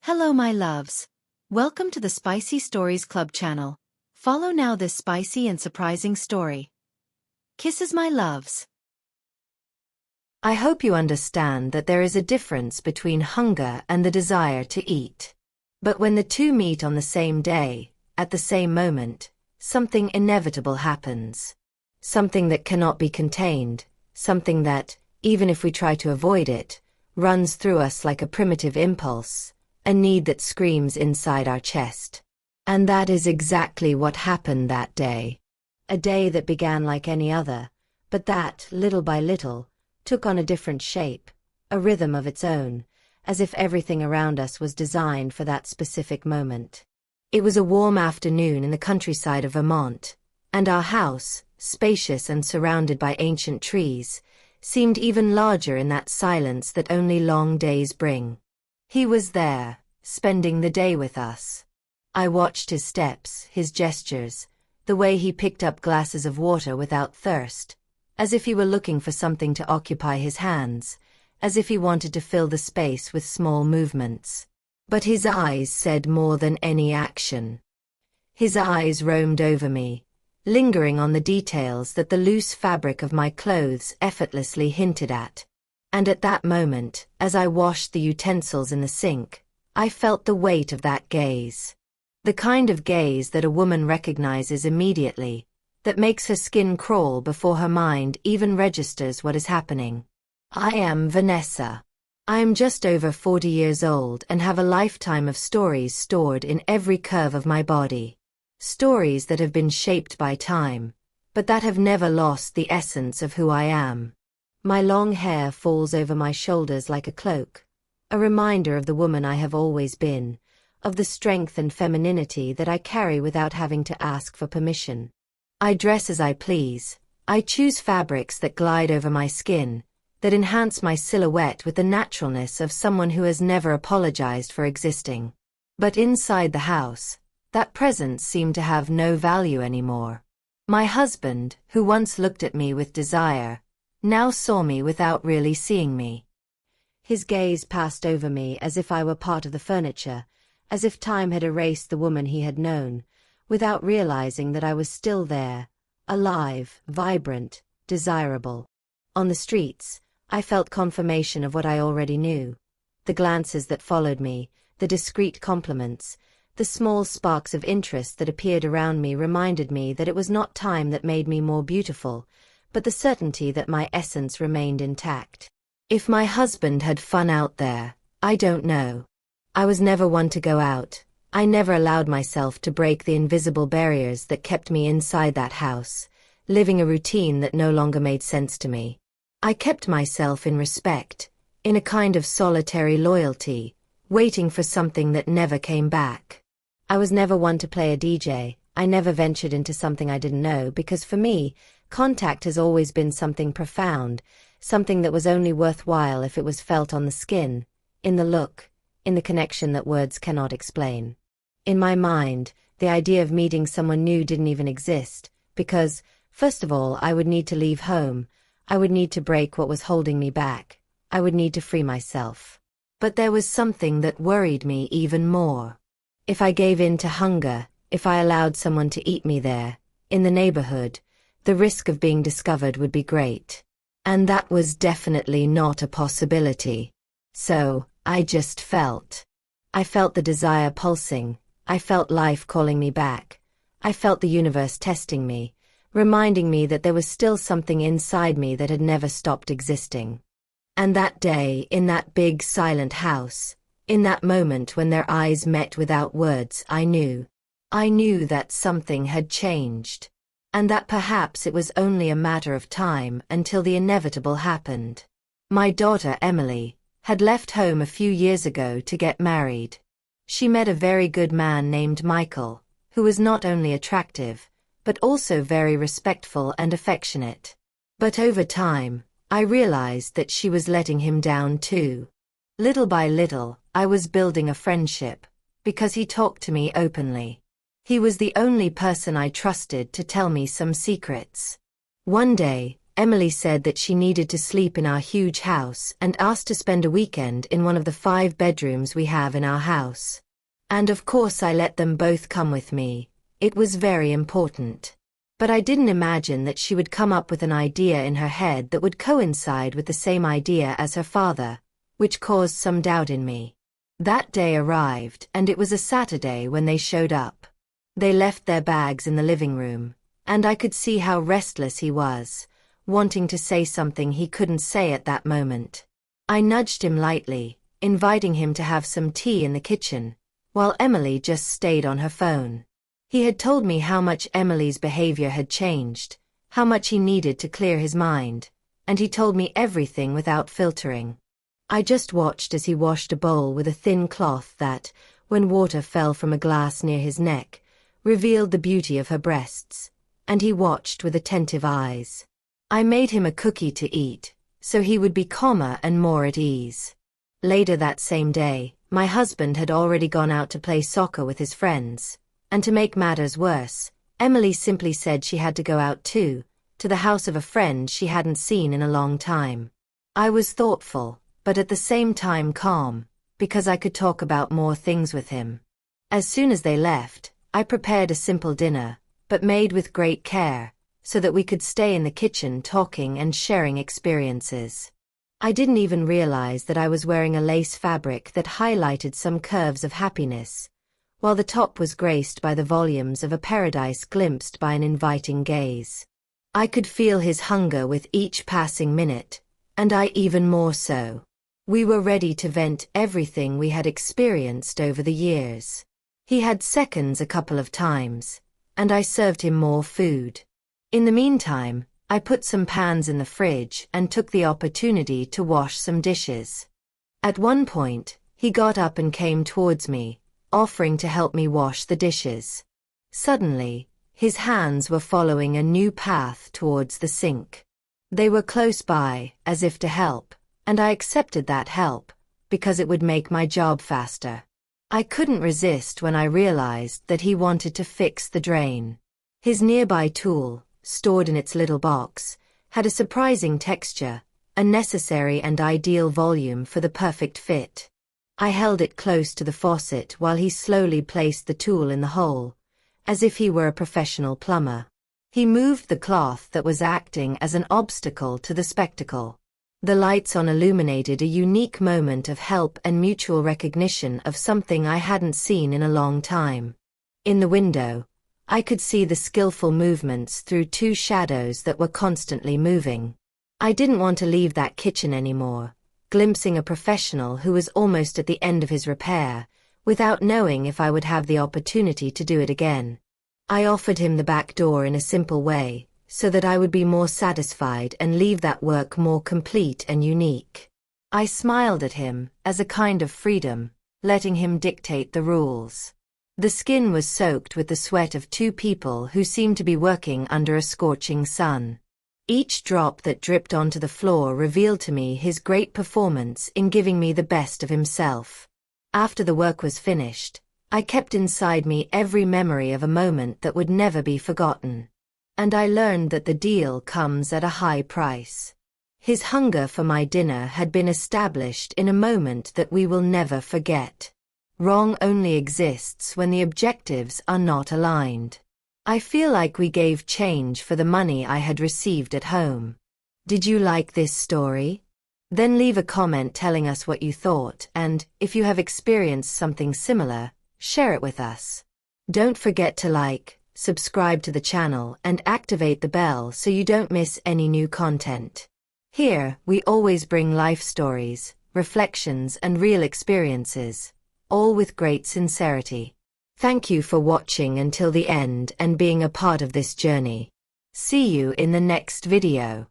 Hello my loves. Welcome to the Spicy Stories Club channel. Follow now this spicy and surprising story. Kisses my loves. I hope you understand that there is a difference between hunger and the desire to eat. But when the two meet on the same day, at the same moment, something inevitable happens. Something that cannot be contained, something that, even if we try to avoid it, runs through us like a primitive impulse. A need that screams inside our chest. And that is exactly what happened that day. A day that began like any other, but that, little by little, took on a different shape, a rhythm of its own, as if everything around us was designed for that specific moment. It was a warm afternoon in the countryside of Vermont, and our house, spacious and surrounded by ancient trees, seemed even larger in that silence that only long days bring. He was there, spending the day with us. I watched his steps, his gestures, the way he picked up glasses of water without thirst, as if he were looking for something to occupy his hands, as if he wanted to fill the space with small movements. But his eyes said more than any action. His eyes roamed over me, lingering on the details that the loose fabric of my clothes effortlessly hinted at. And at that moment, as I washed the utensils in the sink, I felt the weight of that gaze. The kind of gaze that a woman recognizes immediately, that makes her skin crawl before her mind even registers what is happening. I am Vanessa. I am just over 40 years old and have a lifetime of stories stored in every curve of my body. Stories that have been shaped by time, but that have never lost the essence of who I am. My long hair falls over my shoulders like a cloak, a reminder of the woman I have always been, of the strength and femininity that I carry without having to ask for permission. I dress as I please. I choose fabrics that glide over my skin, that enhance my silhouette with the naturalness of someone who has never apologized for existing. But inside the house, that presence seemed to have no value anymore. My husband, who once looked at me with desire, now saw me without really seeing me. His gaze passed over me as if I were part of the furniture, as if time had erased the woman he had known, without realizing that I was still there, alive, vibrant, desirable. On the streets, I felt confirmation of what I already knew. The glances that followed me, the discreet compliments, the small sparks of interest that appeared around me reminded me that it was not time that made me more beautiful, but the certainty that my essence remained intact. If my husband had fun out there, I don't know. I was never one to go out. I never allowed myself to break the invisible barriers that kept me inside that house, living a routine that no longer made sense to me. I kept myself in respect, in a kind of solitary loyalty, waiting for something that never came back. I was never one to play a DJ. I never ventured into something I didn't know because for me, contact has always been something profound, something that was only worthwhile if it was felt on the skin, in the look, in the connection that words cannot explain. In my mind, the idea of meeting someone new didn't even exist, because, first of all, I would need to leave home, I would need to break what was holding me back, I would need to free myself. But there was something that worried me even more. If I gave in to hunger, if I allowed someone to eat me there, in the neighborhood, the risk of being discovered would be great. And that was definitely not a possibility. So, I just felt. I felt the desire pulsing, I felt life calling me back, I felt the universe testing me, reminding me that there was still something inside me that had never stopped existing. And that day, in that big silent house, in that moment when their eyes met without words, I knew that something had changed. And that perhaps it was only a matter of time until the inevitable happened. My daughter Emily had left home a few years ago to get married. She met a very good man named Michael, who was not only attractive, but also very respectful and affectionate. But over time, I realized that she was letting him down too. Little by little, I was building a friendship, because he talked to me openly. He was the only person I trusted to tell me some secrets. One day, Emily said that she needed to sleep in our huge house and asked to spend a weekend in one of the 5 bedrooms we have in our house. And of course I let them both come with me. It was very important. But I didn't imagine that she would come up with an idea in her head that would coincide with the same idea as her father, which caused some doubt in me. That day arrived, and it was a Saturday when they showed up. They left their bags in the living room, and I could see how restless he was, wanting to say something he couldn't say at that moment. I nudged him lightly, inviting him to have some tea in the kitchen, while Emily just stayed on her phone. He had told me how much Emily's behavior had changed, how much he needed to clear his mind, and he told me everything without filtering. I just watched as he washed a bowl with a thin cloth that, when water fell from a glass near his neck, revealed the beauty of her breasts, and he watched with attentive eyes. I made him a cookie to eat, so he would be calmer and more at ease. Later that same day, my husband had already gone out to play soccer with his friends, and to make matters worse, Emily simply said she had to go out too, to the house of a friend she hadn't seen in a long time. I was thoughtful, but at the same time calm, because I could talk about more things with him. As soon as they left, I prepared a simple dinner, but made with great care, so that we could stay in the kitchen talking and sharing experiences. I didn't even realize that I was wearing a lace fabric that highlighted some curves of happiness, while the top was graced by the volumes of a paradise glimpsed by an inviting gaze. I could feel his hunger with each passing minute, and I even more so. We were ready to vent everything we had experienced over the years. He had seconds a couple of times, and I served him more food. In the meantime, I put some pans in the fridge and took the opportunity to wash some dishes. At one point, he got up and came towards me, offering to help me wash the dishes. Suddenly, his hands were following a new path towards the sink. They were close by, as if to help, and I accepted that help, because it would make my job faster. I couldn't resist when I realized that he wanted to fix the drain. His nearby tool, stored in its little box, had a surprising texture, a necessary and ideal volume for the perfect fit. I held it close to the faucet while he slowly placed the tool in the hole, as if he were a professional plumber. He moved the cloth that was acting as an obstacle to the spectacle. The lights on illuminated a unique moment of help and mutual recognition of something I hadn't seen in a long time. In the window, I could see the skillful movements through 2 shadows that were constantly moving. I didn't want to leave that kitchen anymore, glimpsing a professional who was almost at the end of his repair, without knowing if I would have the opportunity to do it again. I offered him the back door in a simple way, so that I would be more satisfied and leave that work more complete and unique. I smiled at him, as a kind of freedom, letting him dictate the rules. The skin was soaked with the sweat of 2 people who seemed to be working under a scorching sun. Each drop that dripped onto the floor revealed to me his great performance in giving me the best of himself. After the work was finished, I kept inside me every memory of a moment that would never be forgotten. And I learned that the deal comes at a high price. His hunger for my dinner had been established in a moment that we will never forget. Wrong only exists when the objectives are not aligned. I feel like we gave change for the money I had received at home. Did you like this story? Then leave a comment telling us what you thought, and, if you have experienced something similar, share it with us. Don't forget to like, subscribe to the channel and activate the bell so you don't miss any new content. Here, we always bring life stories, reflections and real experiences, all with great sincerity. Thank you for watching until the end and being a part of this journey. See you in the next video.